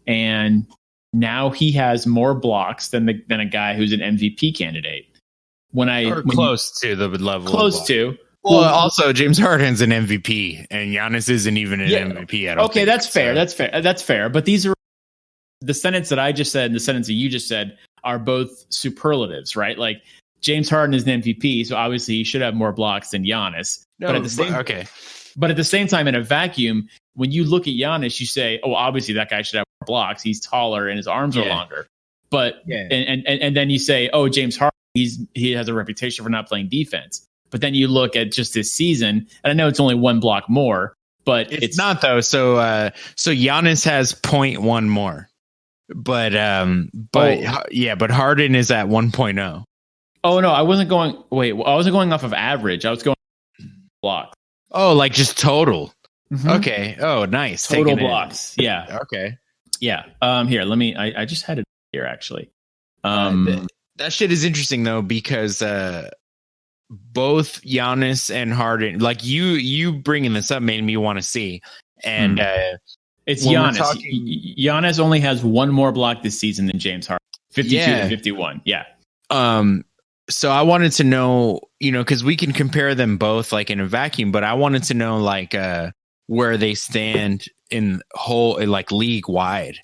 And now he has more blocks than a guy who's an MVP candidate. Close to the level. Close to. Well, also James Harden's an MVP, and Giannis isn't even an MVP. I don't think. That's fair. That's fair. But these are the sentence that I just said and the sentence that you just said are both superlatives, right? Like James Harden is an MVP, so obviously he should have more blocks than Giannis. No, but at the same time, in a vacuum, when you look at Giannis, you say, "Oh, obviously that guy should have more blocks. He's taller and his arms are longer." But and then you say, "Oh, James Harden, he has a reputation for not playing defense." But then you look at just this season, and I know it's only one block more, but it's not though. So Giannis has 0.1 more, but Harden is at 1.0. Oh no, I wasn't going. Wait, I wasn't going off of average. I was going block. Oh, like just total. Mm-hmm. Okay. Oh, nice. Total blocks. Yeah. Okay. Yeah. Here, let me. I just had it here actually. That shit is interesting though because both Giannis and Harden, like you bringing this up, made me want to see. And it's Giannis. Giannis only has one more block this season than James Harden. 52 to 51. Yeah. So I wanted to know, because we can compare them both like in a vacuum, but I wanted to know like where they stand in whole like league wide.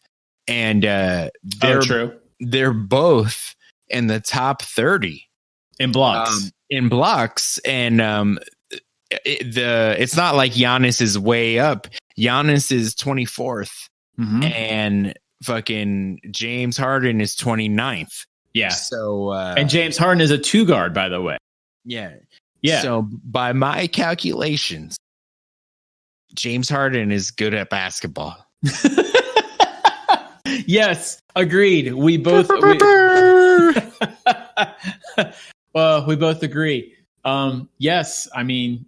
And they're both in the top 30 in blocks. And it's not like Giannis is way up. Giannis is 24th and fucking James Harden is 29th. Yeah. So and James Harden is a 2 guard, by the way. Yeah. Yeah. So by my calculations, James Harden is good at basketball. Yes, agreed. We both we both agree. Yes, I mean,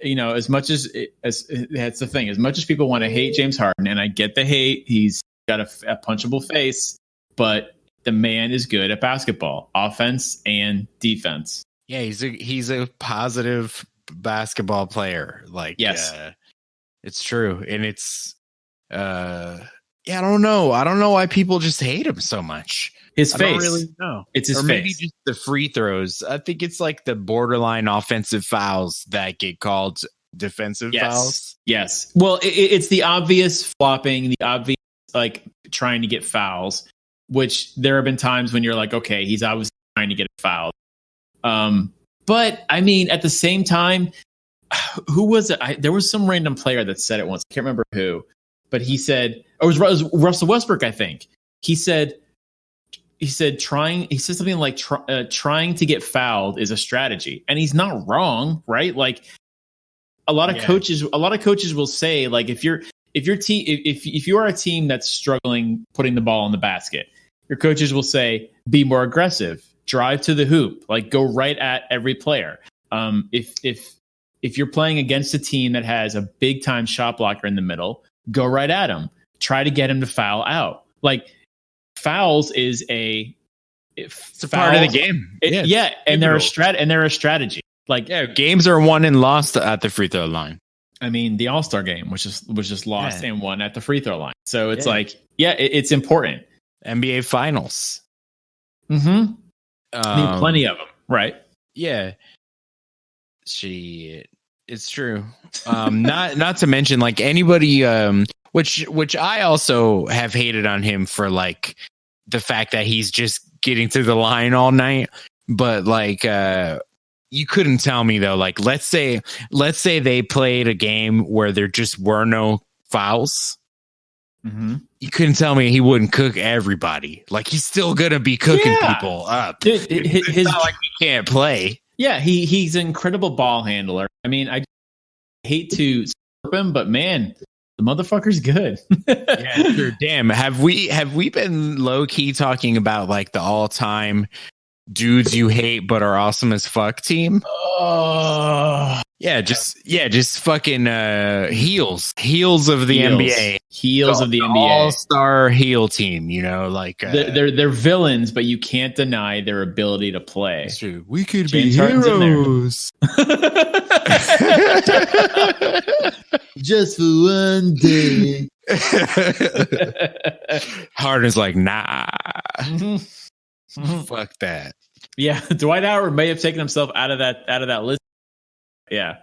as much as that's the thing, as much as people want to hate James Harden, and I get the hate, he's got a punchable face, but the man is good at basketball, offense and defense. Yeah, he's a positive basketball player. Like, yes, it's true, and it's I don't know why people just hate him so much. His face. I don't really know. It's his face. Or maybe just the free throws. I think it's like the borderline offensive fouls that get called defensive fouls. Yes. Well, it's the obvious flopping, the obvious like trying to get fouls, which there have been times when you're like, okay, he's obviously trying to get a foul. But I mean, at the same time, who was it? There was some random player that said it once. I can't remember who, but he said, it was Russell Westbrook, I think. He said something like trying to get fouled is a strategy, and he's not wrong, right? Like a lot of coaches will say, like if you are a team that's struggling putting the ball in the basket, your coaches will say, be more aggressive, drive to the hoop, like go right at every player. If you're playing against a team that has a big time shot blocker in the middle, go right at him, try to get him to foul out. Like fouls is it's a part of the game. And they're a strategy. Like games are won and lost at the free throw line. I mean, the All-Star game was just lost and won at the free throw line. So it's it's important. NBA Finals. Mm-hmm. I mean, plenty of them, right? Yeah. It's true. Not to mention like anybody, which I also have hated on him for like the fact that he's just getting to the line all night. But like, you couldn't tell me though. Like, let's say they played a game where there just were no fouls. Mm-hmm. You couldn't tell me he wouldn't cook everybody. Like he's still gonna be cooking people up. It's not like he can't play. Yeah, he's an incredible ball handler. I mean, I hate to slurp him, but man, the motherfucker's good. Yeah, sure. Damn, have we been low key talking about like the all time dudes you hate but are awesome as fuck team? Just fucking heels of the NBA, heels of the NBA, all-star heel team. You know, like they're villains, but you can't deny their ability to play. It's true. We could James be heroes. Just for one day. Harden's like, nah. Fuck that. Yeah, Dwight Howard may have taken himself out of that list. Yeah.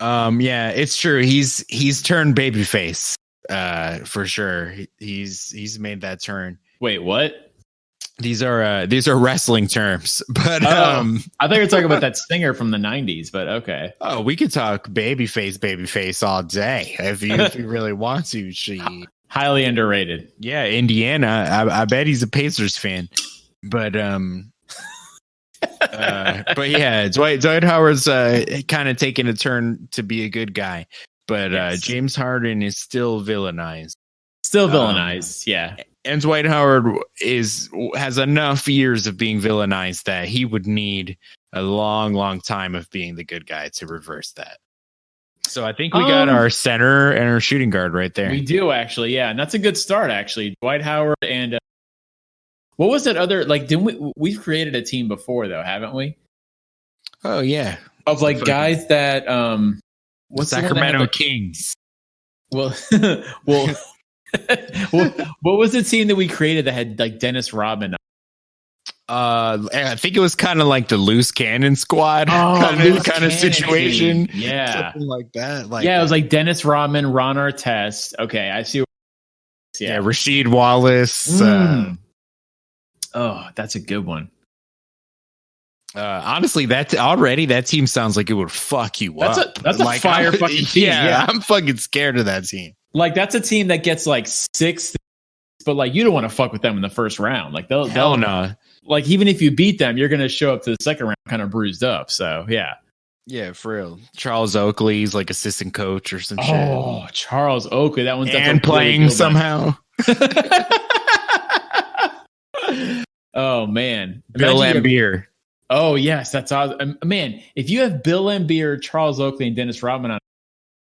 Yeah, it's true. He's turned babyface. For sure. He's made that turn. Wait, what? These are wrestling terms. But I thought you were talking about that singer from the 90s, but okay. Oh, we could talk babyface all day if you really want to. She highly underrated. Yeah, Indiana. I bet he's a Pacers fan. But but yeah, Dwight Howard's kind of taking a turn to be a good guy, but yes. James Harden is still villainized. Yeah. And Dwight Howard has enough years of being villainized that he would need a long time of being the good guy to reverse that. So I think we got our center and our shooting guard right there. We do actually, yeah, and that's a good start actually. Dwight Howard and what was that other like? Didn't we've created a team before though, haven't we? Oh yeah, of like guys that what's Sacramento Kings. Well, what was the team that we created that had like Dennis Rodman? I think it was kind of like the loose cannon squad kind of situation. Team. Yeah, something like that. Like it was like Dennis Rodman, Ron Artest. Okay, I see. Yeah, Rasheed Wallace. Oh, that's a good one. Honestly, that team sounds like it would fuck you up. That's a fire fucking team. Yeah, I'm fucking scared of that team. Like that's a team that gets like 6, but like you don't want to fuck with them in the first round. Like they'll no. Like even if you beat them, you're gonna show up to the second round kind of bruised up. So yeah. Yeah, for real. Charles Oakley's like assistant coach or some shit. Oh, Charles Oakley, that one's and playing somehow. Oh man, Bill Laimbeer. Oh yes, that's awesome. Man, if you have Bill Laimbeer, Charles Oakley, and Dennis Rodman on,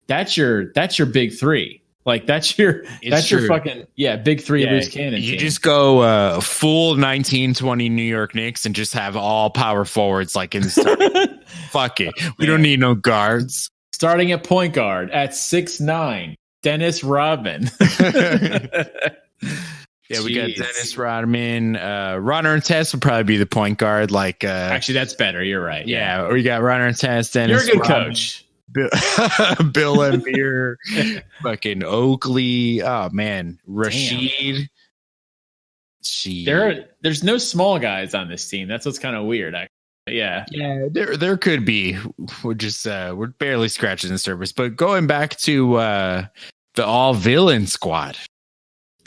that's your big three. Like that's your fucking big three loose cannon. You just go full 1920 New York Knicks and just have all power forwards like in the start. Fuck it, we don't need no guards. Starting at point guard at 6'9", Dennis Rodman. Yeah, we got Dennis Rodman. Ron Artest would probably be the point guard. Like, actually, that's better. You're right. Yeah, we got Ron Artest. Dennis. You're a good Rodman, coach. Bill Laimbeer, fucking Oakley. Oh man, Rasheed. There's no small guys on this team. That's what's kind of weird. Actually. Yeah. There could be. We're barely scratching the surface. But going back to the all villain squad.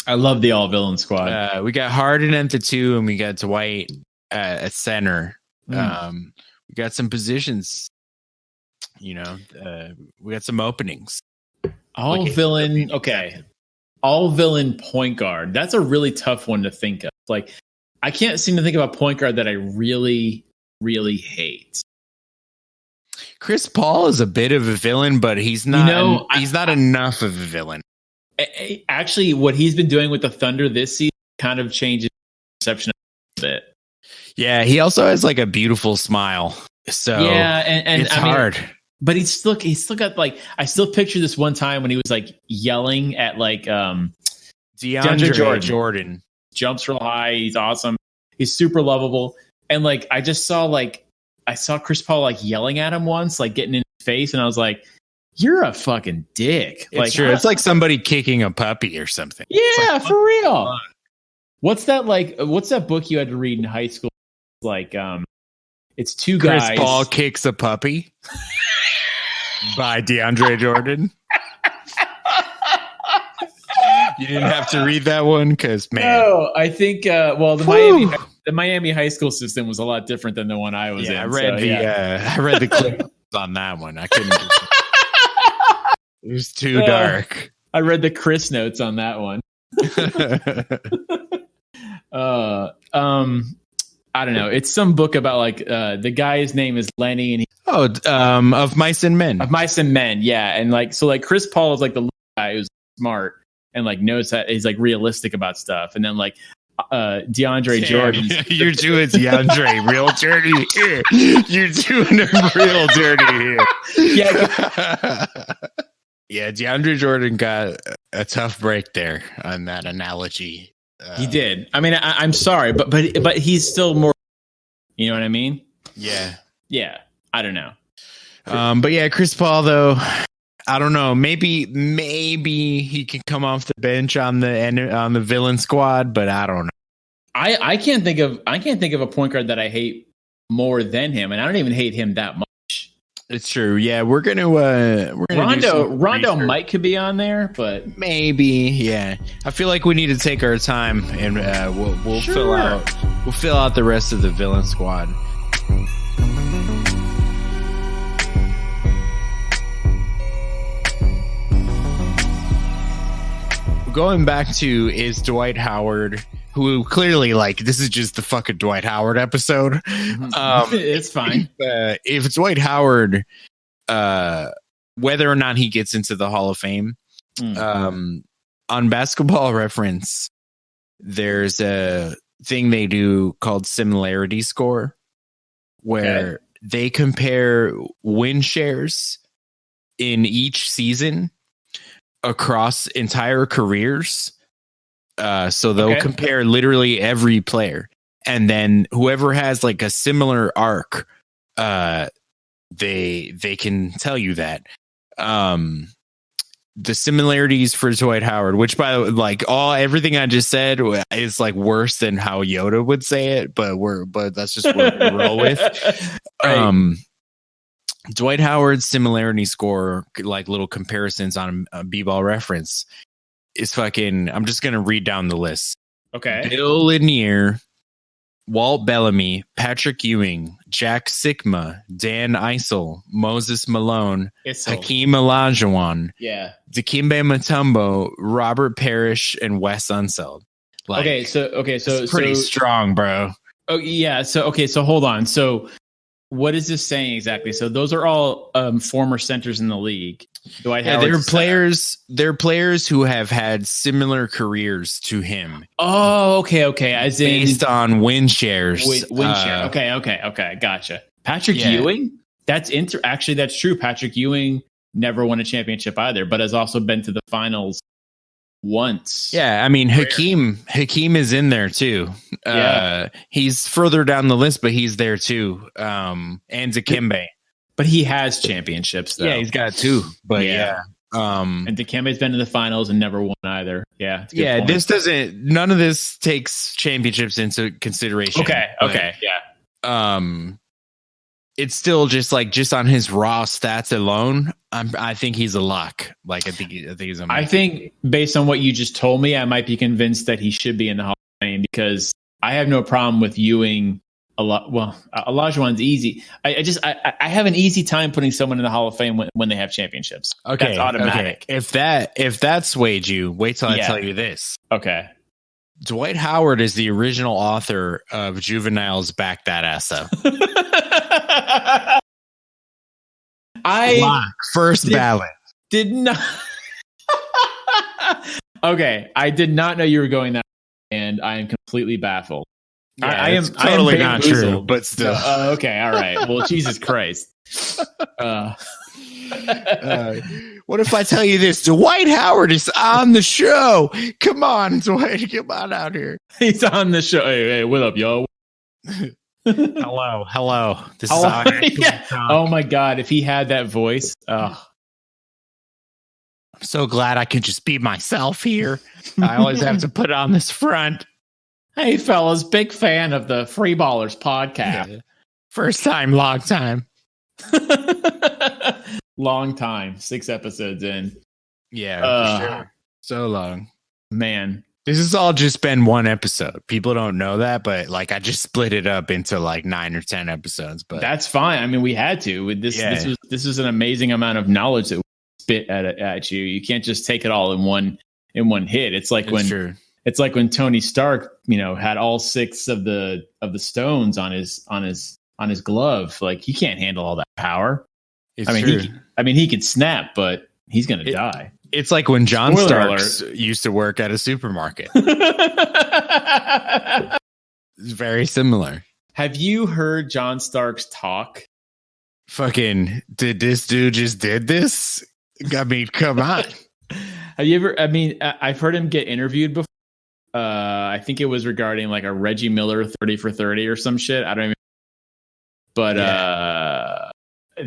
I love the all-villain squad. We got Harden at the 2, and we got Dwight at center. We got some positions. You know, we got some openings. All-villain point guard. That's a really tough one to think of. Like, I can't seem to think of a point guard that I really, really hate. Chris Paul is a bit of a villain, but he's not. He's not enough of a villain. Actually, what he's been doing with the Thunder this season kind of changes perception a bit. Yeah, he also has like a beautiful smile. So yeah, and it's hard. But he's still got like, I still picture this one time when he was like yelling at like DeAndre Jordan. Jumps real high. He's awesome. He's super lovable. And like I saw Chris Paul like yelling at him once, like getting in his face, and I was like, "You're a fucking dick." It's like, true. It's like somebody kicking a puppy or something. Yeah, like, for real. What's that book you had to read in high school? Like, it's two guys. Chris Paul kicks a puppy by DeAndre Jordan. You didn't have to read that one because, man. No, I think the Miami high school system was a lot different than the one I was in. I read the clips on that one. I couldn't. It was too dark. I read the Chris notes on that one. I don't know. It's some book about like the guy's name is Lenny, and Of Mice and Men. Of Mice and Men, yeah. And like so, like Chris Paul is like the guy who's smart and like knows that he's like realistic about stuff, and then like DeAndre Jordan. You're doing DeAndre real dirty here. You're doing him real dirty here. Yeah, DeAndre Jordan got a tough break there on that analogy. He did. I mean, I'm sorry, but he's still more. You know what I mean? Yeah. I don't know. But yeah, Chris Paul though. I don't know. Maybe he can come off the bench on the villain squad, but I don't know. I can't think of a point guard that I hate more than him, and I don't even hate him that much. It's true. Yeah, we're gonna Rondo could be on there, but maybe. Yeah, I feel like we need to take our time, and we'll fill out the rest of the villain squad. Going back to is Dwight Howard, who clearly like this is just the fucking Dwight Howard episode. It's fine. If Dwight Howard, whether or not he gets into the Hall of Fame, on Basketball Reference, there's a thing they do called similarity score, where they compare win shares in each season across entire careers. So they'll compare literally every player, and then whoever has like a similar arc, they can tell you that. The similarities for Dwight Howard, which by the way, like everything I just said is like worse than how Yoda would say it, but that's just what we roll with. Right. Dwight Howard's similarity score, like little comparisons on B-Ball Reference, is fucking. I'm just gonna read down the list. Okay. Bill Lanier, Walt Bellamy, Patrick Ewing, Jack Sikma, Dan Issel, Moses Malone, Hakeem Olajuwon, Dikembe Mutombo, Robert Parrish, and Wes Unseld. Like, so pretty strong, bro. Oh yeah. So hold on. So what is this saying exactly? So those are all former centers in the league. Dwight Howard. They're players who have had similar careers to him. Oh, okay. As based on win shares. Win share. Okay. Gotcha. Patrick Ewing. Actually, that's true. Patrick Ewing never won a championship either, but has also been to the finals once. Yeah, I mean Hakeem is in there too. He's further down the list, but he's there too. And Dikembe. But he has championships though. Yeah, he's got two. But and Dikembe's been to the finals and never won either. Yeah. Yeah, none of this takes championships into consideration. Okay. It's still just on his raw stats alone, I think he's a lock. Like I think he's amazing. I think based on what you just told me, I might be convinced that he should be in the Hall of Fame because I have no problem with Ewing. Olajuwon's easy. I have an easy time putting someone in the Hall of Fame when they have championships. Okay, that's automatic. Okay. If that swayed you, wait till I tell you this. Okay. Dwight Howard is the original author of Juvenile's Back That Ass Up. First ballot. Did not. Okay, I did not know you were going that, and I am completely baffled. Yeah, I am totally not true, but still. Okay, all right. Well, Jesus Christ. What if I tell you this? Dwight Howard is on the show. Come on, Dwight. Come on out here. He's on the show. Hey, what up, y'all? Hello. This is yeah. Oh my God. If he had that voice. I'm so glad I can just be myself here. I always have to put on this front. Hey, fellas, big fan of the Free Ballers podcast. Yeah. First time, long time. Long time. 6 episodes in. Yeah, for sure. So long. Man. This has all just been one episode. People don't know that, but like I just split it up into like 9 or 10 episodes. But that's fine. I mean, we had to. With this, this was an amazing amount of knowledge that we spit at you. You can't just take it all in one hit. It's like when Tony Stark, had all 6 of the stones on his glove. Like he can't handle all that power. He could snap, but he's gonna die. It's like when Jon Stark used to work at a supermarket. It's very similar. Have you heard Jon Stark's talk? Fucking, did this dude just did this? I mean, come on. Have you ever? I mean, I've heard him get interviewed before. I think it was regarding like a Reggie Miller 30 for 30 or some shit. I don't even. But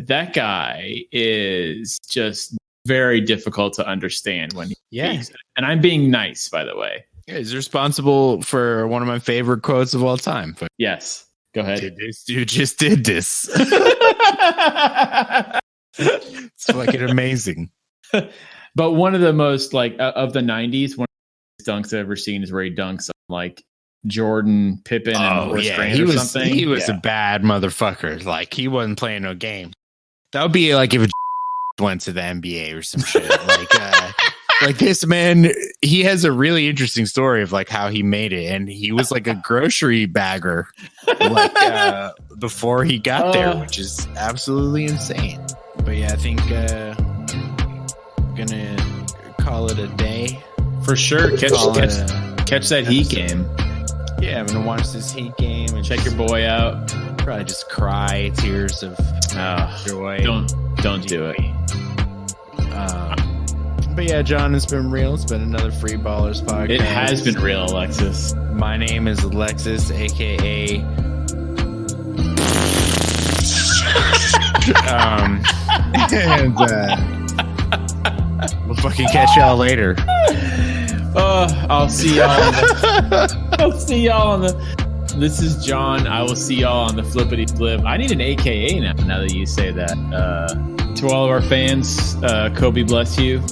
that guy is just very difficult to understand when he speaks. And I'm being nice, by the way. Yeah, he's responsible for one of my favorite quotes of all time. But yes, go ahead. This dude just did this. It's fucking amazing. But one of the most like of the 90s, one of the dunks I've ever seen is where he dunks on like Jordan, Pippen, and Horace Grant or something. He was a bad motherfucker. Like he wasn't playing no game. That would be like if went to the NBA or some shit. Like this man, he has a really interesting story of like how he made it, and he was like a grocery bagger before he got there, which is absolutely insane. But yeah, I think gonna call it a day for sure. Catch that Heat game. Yeah, I'm gonna watch this Heat game and check your boy out. Probably just cry tears of joy. Don't do it. But yeah, John, it's been real. It's been another Free Ballers podcast. It has been real, Alexis. My name is Alexis, aka and we'll fucking catch y'all later. I'll see y'all on the This is John. I will see y'all on the flippity flip. I need an AKA now that you say that. To all of our fans, Kobe bless you.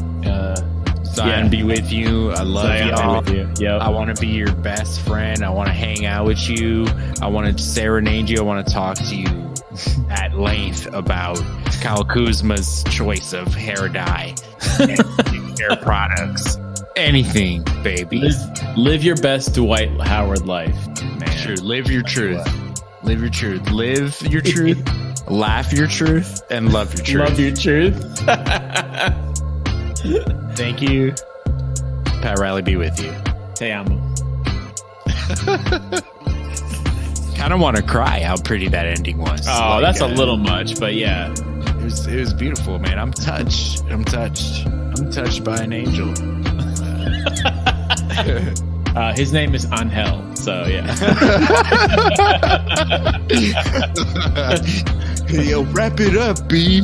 Zion be with you. I love y'all. Be with you. Yep. I want to be your best friend. I want to hang out with you. I want to serenade you. I want to talk to you at length about Kyle Kuzma's choice of hair dye and hair products. Anything, baby. Live your best Dwight Howard life, man. Sure, live your truth. Live your truth. Live your truth. Laugh your truth and love your truth. Love your truth. Thank you. Pat Riley be with you. Te amo. Kind of want to cry how pretty that ending was. Oh, like, that's a little much, but yeah. It was beautiful, man. I'm touched. I'm touched by an angel. His name is Angel, so yeah. Yo, wrap it up, B.